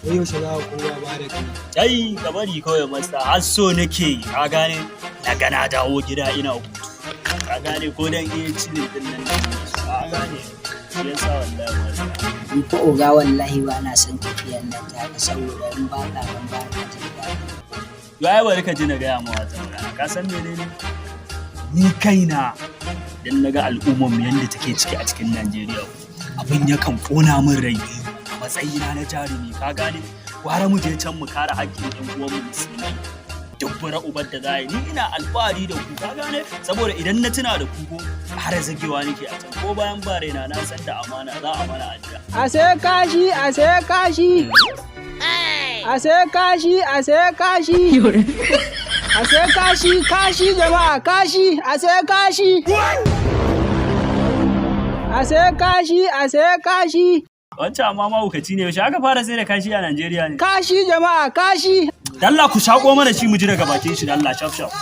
wai yaushe za ka kowa ba da kai. Ai ka bari kawai masa har so nake ka gane na gana dawo gida ina hutu. Ka gane ko dan iya cire din nan ka gane shi yasa wallahi masa. Ni ko oga wallahi ba na son tafiyar nan ta saboda in ba ka ban ba ka jin daɗi. Yaya bari ka ji na gaya ma wata magana ka san menene ni kaina dan naga al'ummar mu yanda take ciki a cikin Najeriya abin yakan kona min rai a matsayina na jarumi ka gane gwara mu je can mu kare haƙƙin ɗan uwan mu musulmai dubbara ubar da zai ni ina alfahari da ku ka gane saboda idan na tuna da ku ko har zagewa nake a can ko bayan ba raina na san da amana za a mana addu'a a sai kashi a sai kashi a sai kashi a sai kashi a sai kashi kashi jama'a kashi a sai kashi a sai kashi a sai kashi wancan amma mahaukaci ne yaushe aka fara sai da kashi a Najeriya ne kashi jama'a kashi dalla ku shako mana shi mu ji daga bakin shi dalla shaf shaf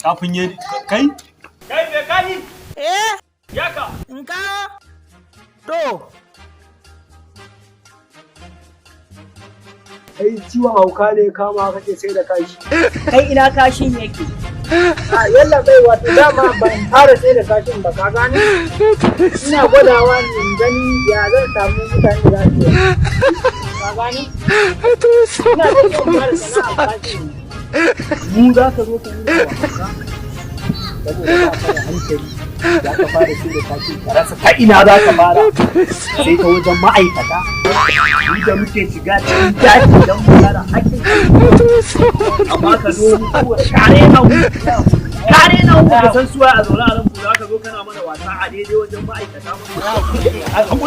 kafin ya kai me kai yaka in ka to Kai ciwon hauka ne kama kake sai da kashi. Kai ina kashin yake? A yalla bai wato dama ban fara sai da kashin ba ka gane? Ina gwadawa ne in gani ya zan samu mutane da su yi. Ka gane? Ina da son fara sana'a kashin. Mu za ka zo ka yi da hauka. Saboda ba ka da hankali. Za ka fara sai da kashin ka rasa ta ina za ka fara. Sai ta wajen ma'aikata. Ni da muke shiga cikin daji don mu kare haƙƙin amma ka zo kare na hu da san suwa a zaune a nan za ka zo kana mana wasa a daidai wajen ma'aikata mu